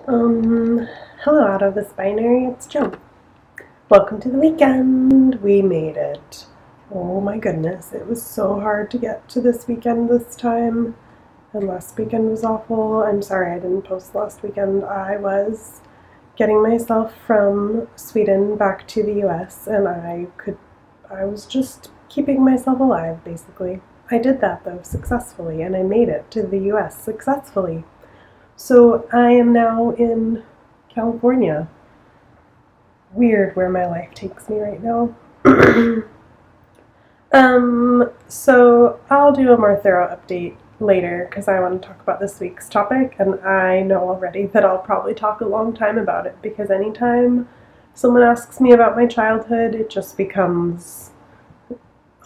Um, Hello out of this binary, it's Joe. Welcome to the weekend! We made it. Oh my goodness, it was so hard to get to this weekend this time. And last weekend was awful. I'm sorry I didn't post last weekend. I was getting myself from Sweden back to the US and I was just keeping myself alive basically. I did that though successfully and I made it to the US successfully. So I am now in California. Weird where my life takes me right now. So I'll do a more thorough update later because I want to talk about this week's topic, and I know already that I'll probably talk a long time about it because anytime someone asks me about my childhood, it just becomes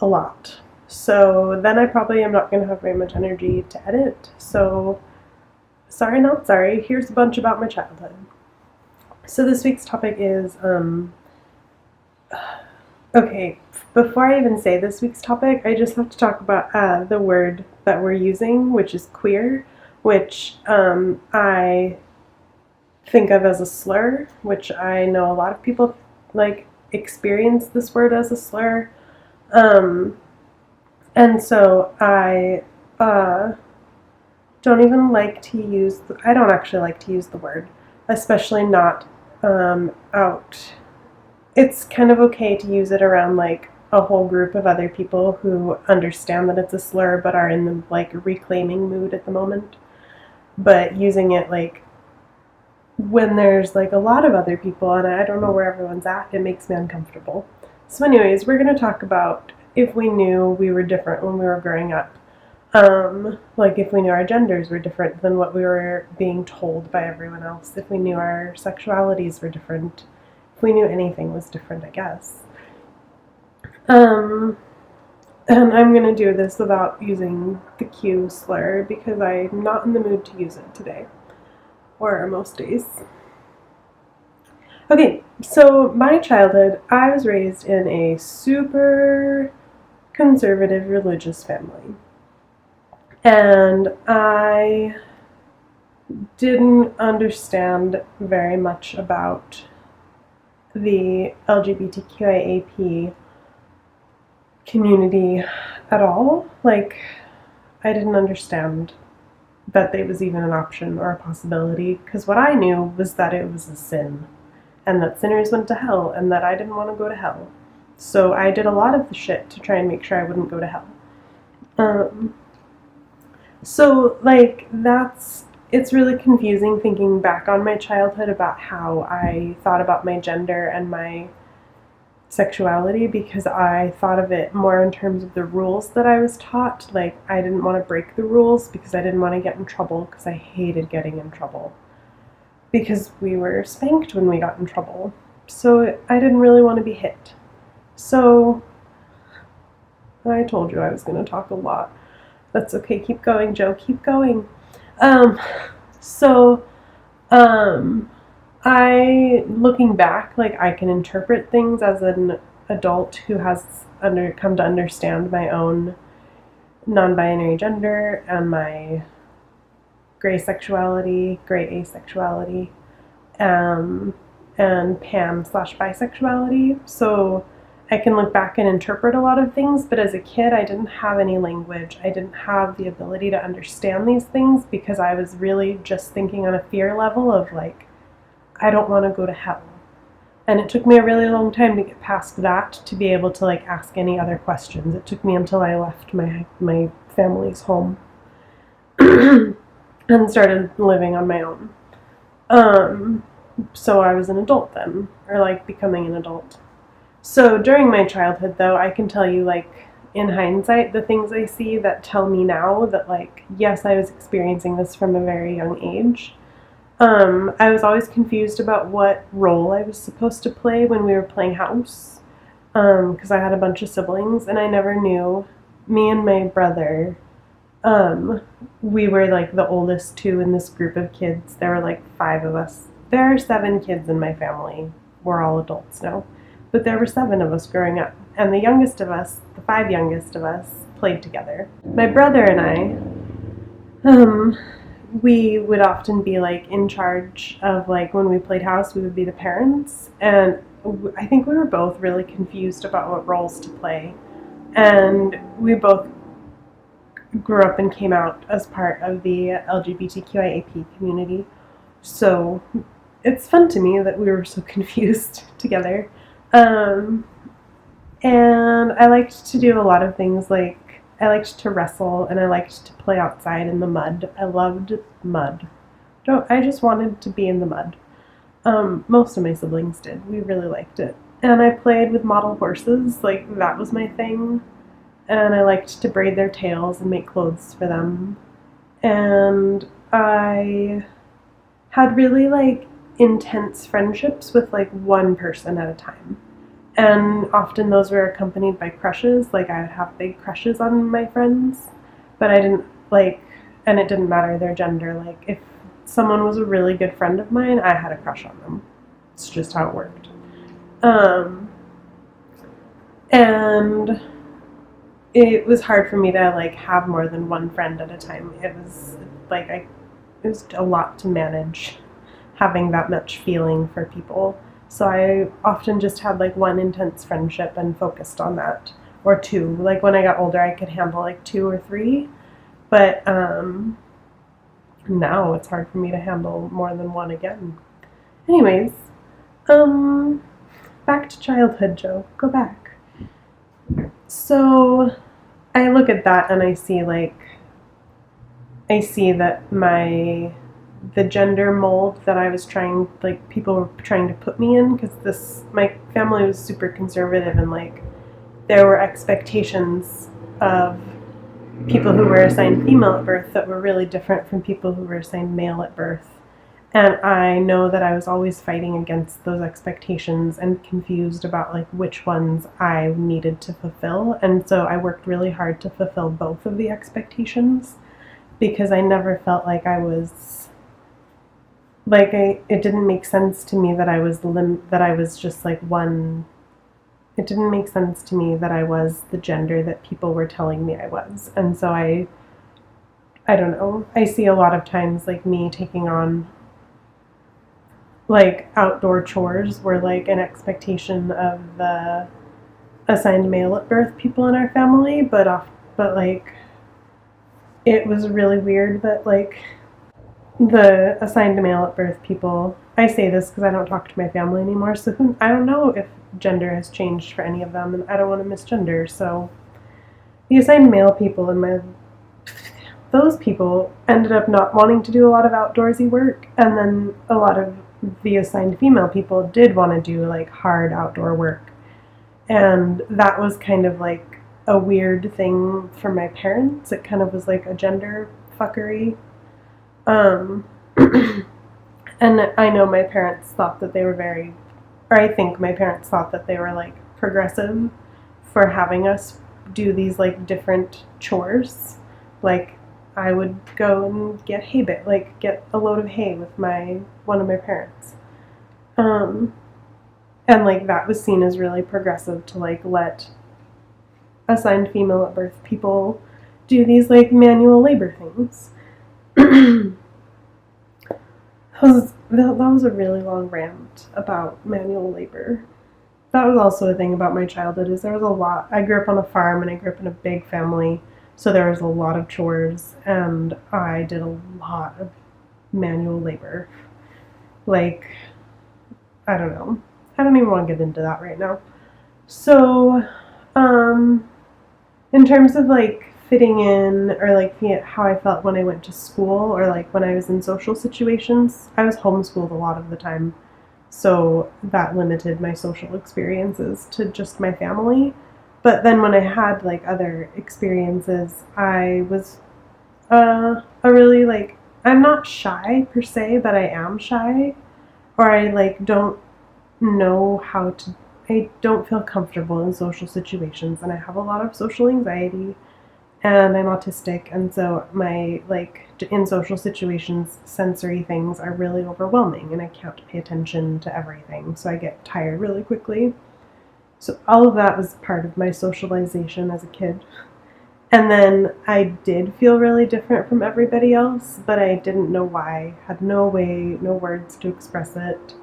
a lot. So then I probably am not going to have very much energy to edit. So sorry, not sorry. Here's a bunch about my childhood. So this week's topic is, okay, before I even say this week's topic, I just have to talk about the word that we're using, which is queer, which I think of as a slur, which I know a lot of people experience this word as a slur. And so I don't even like to use, I don't actually like to use the word, especially not out. It's kind of okay to use it around like a whole group of other people who understand that it's a slur but are in the reclaiming mood at the moment. But using it when there's a lot of other people and I don't know where everyone's at, it makes me uncomfortable. So anyways, we're going to talk about if we knew we were different when we were growing up. If we knew our genders were different than what we were being told by everyone else, if we knew our sexualities were different, if we knew anything was different, I guess. And I'm going to do this without using the q-slur because I'm not in the mood to use it today, or most days. Okay, so my childhood, I was raised in a super conservative religious family. And I didn't understand very much about the LGBTQIAP community at all. I didn't understand that it was even an option or a possibility, because what I knew was that it was a sin, and that sinners went to hell, and that I didn't want to go to hell. So I did a lot of the shit to try and make sure I wouldn't go to hell. So, it's really confusing thinking back on my childhood about how I thought about my gender and my sexuality, because I thought of it more in terms of the rules that I was taught. I didn't want to break the rules because I didn't want to get in trouble, because I hated getting in trouble. Because we were spanked when we got in trouble. So I didn't really want to be hit. So I told you I was going to talk a lot. That's okay. Keep going, Joe. Keep going. Looking back, I can interpret things as an adult who has come to understand my own non-binary gender and my gray sexuality, gray asexuality, and pan/bisexuality. So I can look back and interpret a lot of things, but as a kid, I didn't have any language. I didn't have the ability to understand these things because I was really just thinking on a fear level of I don't want to go to hell. And it took me a really long time to get past that to be able to ask any other questions. It took me until I left my family's home and started living on my own. So I was an adult then, or becoming an adult. So during my childhood, though, I can tell you, in hindsight, the things I see that tell me now that, yes, I was experiencing this from a very young age. I was always confused about what role I was supposed to play when we were playing house, because I had a bunch of siblings, and I never knew. Me and my brother, we were, the oldest two in this group of kids. There were, 5 of us. There are 7 kids in my family. We're all adults now. But there were 7 of us growing up, and the youngest of us, the 5 youngest of us, played together. My brother and I, we would often be like in charge of, like, when we played house, we would be the parents, and I think we were both really confused about what roles to play, and we both grew up and came out as part of the LGBTQIAP community, so it's fun to me that we were so confused together. And I liked to do a lot of things, like I liked to wrestle and I liked to play outside in the mud. I loved mud. I just wanted to be in the mud. Most of my siblings did. We really liked it. And I played with model horses, like that was my thing. And I liked to braid their tails and make clothes for them. And I had really like intense friendships with like one person at a time. And often those were accompanied by crushes. Like I would have big crushes on my friends, but I didn't like, and it didn't matter their gender. Like if someone was a really good friend of mine, I had a crush on them. It's just how it worked. And it was hard for me to like have more than one friend at a time. It was like it was a lot to manage having that much feeling for people. So I often just had like one intense friendship and focused on that, or two. Like when I got older, I could handle like 2 or 3, but now it's hard for me to handle more than one again. Anyways, back to childhood, Joe. Go back. So I look at that and I see that the gender mold that I was trying, like people were trying to put me in, because my family was super conservative, and like there were expectations of people who were assigned female at birth that were really different from people who were assigned male at birth. And I know that I was always fighting against those expectations and confused about like which ones I needed to fulfill. And so I worked really hard to fulfill both of the expectations, because I never felt like I was like it didn't make sense to me that I was just like one. It didn't make sense to me that I was the gender that people were telling me I was. And so I don't know. I see a lot of times like me taking on like outdoor chores were like an expectation of the assigned male at birth people in our family, but like it was really weird that like the assigned male at birth people, I say this because I don't talk to my family anymore, so I don't know if gender has changed for any of them, and I don't want to misgender, so the assigned male people those people ended up not wanting to do a lot of outdoorsy work, and then a lot of the assigned female people did want to do like hard outdoor work, and that was kind of like a weird thing for my parents. It kind of was like a gender fuckery. And I know my parents thought that they were I think my parents thought that they were like progressive for having us do these like different chores. Like I would go and get get a load of hay with one of my parents. And like that was seen as really progressive to like let assigned female at birth people do these like manual labor things. That was a really long rant about manual labor. That was also a thing about my childhood, is there was a lot. I grew up on a farm and I grew up in a big family, so there was a lot of chores, and I did a lot of manual labor. Like, I don't know. I don't even want to get into that right now. So, in terms of like fitting in, or like how I felt when I went to school, or like when I was in social situations, I was homeschooled a lot of the time, so that limited my social experiences to just my family. But then when I had like other experiences, I was a really like, I'm not shy per se, but I am shy, or I like don't know how to, I don't feel comfortable in social situations, and I have a lot of social anxiety, and I'm autistic, and so my like in social situations, sensory things are really overwhelming, and I can't pay attention to everything, so I get tired really quickly. So all of that was part of my socialization as a kid. And then I did feel really different from everybody else, but I didn't know why. Had no way, no words to express it.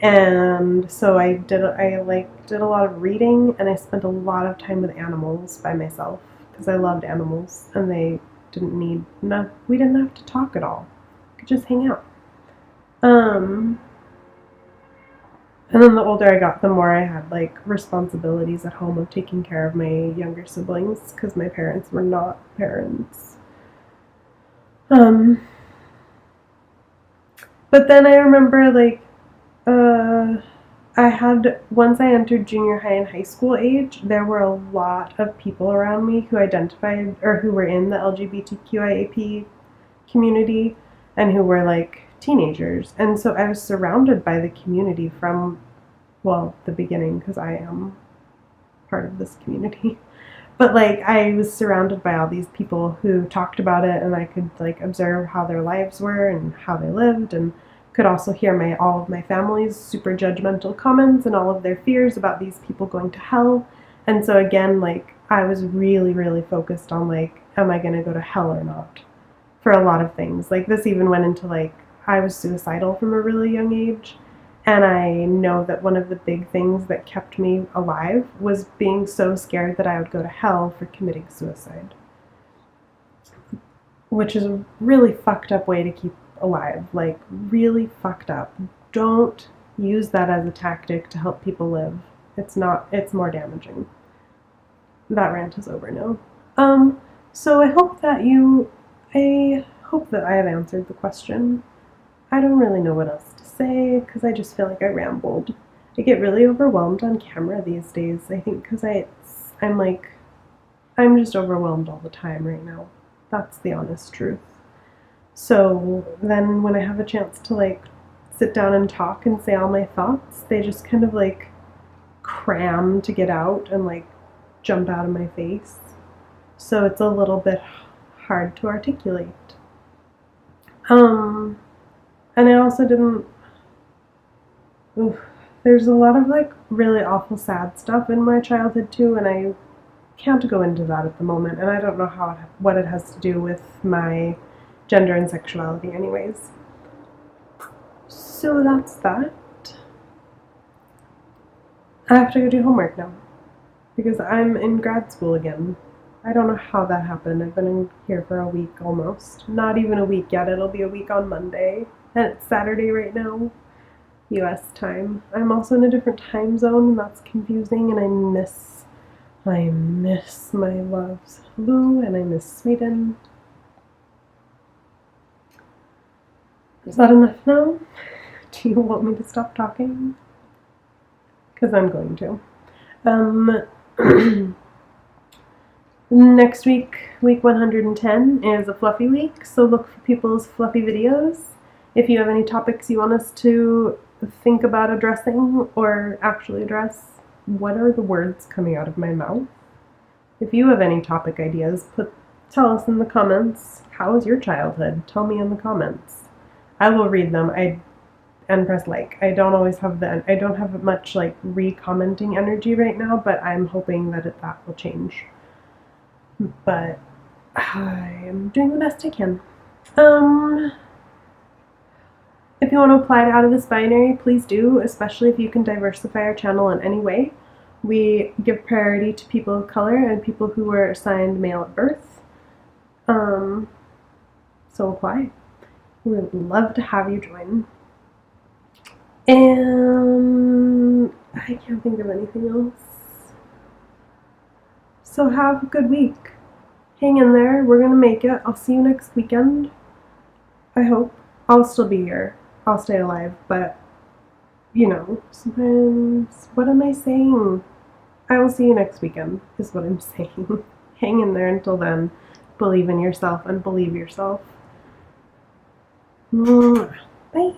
And so I did a lot of reading, and I spent a lot of time with animals by myself because I loved animals, and they didn't need we didn't have to talk at all. We could just hang out. And then the older I got, the more I had like responsibilities at home of taking care of my younger siblings because my parents were not parents. But then I remember like I had, once I entered junior high and high school age, there were a lot of people around me who identified or who were in the LGBTQIAP community and who were like teenagers. And so I was surrounded by the community from, well, the beginning, because I am part of this community. But like I was surrounded by all these people who talked about it, and I could like observe how their lives were and how they lived, and could also hear all of my family's super judgmental comments and all of their fears about these people going to hell. And so again, like I was really, really focused on like, am I going to go to hell or not? For a lot of things. Like this even went into like, I was suicidal from a really young age. And I know that one of the big things that kept me alive was being so scared that I would go to hell for committing suicide. Which is a really fucked up way to keep alive. Like, really fucked up. Don't use that as a tactic to help people live. It's more damaging. That rant is over now. So I hope that I have answered the question. I don't really know what else to say because I just feel like I rambled. I get really overwhelmed on camera these days, I think, because I'm just overwhelmed all the time right now. That's the honest truth. So then when I have a chance to like sit down and talk and say all my thoughts, they just kind of like cram to get out and like jump out of my face. So it's a little bit hard to articulate. And I also there's a lot of like really awful sad stuff in my childhood too, and I can't go into that at the moment, and I don't know what it has to do with my gender and sexuality anyways. So that's that. I have to go do homework now because I'm in grad school again. I don't know how that happened. I've been in here for a week almost. Not even a week yet. It'll be a week on Monday. And it's Saturday right now, US time. I'm also in a different time zone, and that's confusing, and I miss my loves Lou, and I miss Sweden. Is that enough now? Do you want me to stop talking? Because I'm going to. Next week, week 110, is a fluffy week, so look for people's fluffy videos. If you have any topics you want us to think about addressing or actually address, what are the words coming out of my mouth? If you have any topic ideas, tell us in the comments. How was your childhood? Tell me in the comments. I will read them and press like. I don't have much like re-commenting energy right now, but I'm hoping that that will change. But I am doing the best I can. If you want to apply to OutOfThisBinary, please do, especially if you can diversify our channel in any way. We give priority to people of color and people who were assigned male at birth. So apply. We would love to have you join. And I can't think of anything else. So have a good week. Hang in there. We're going to make it. I'll see you next weekend. I hope. I'll still be here. I'll stay alive, but, you know, sometimes, what am I saying? I will see you next weekend, is what I'm saying. Hang in there until then. Believe in yourself and believe yourself. Bye.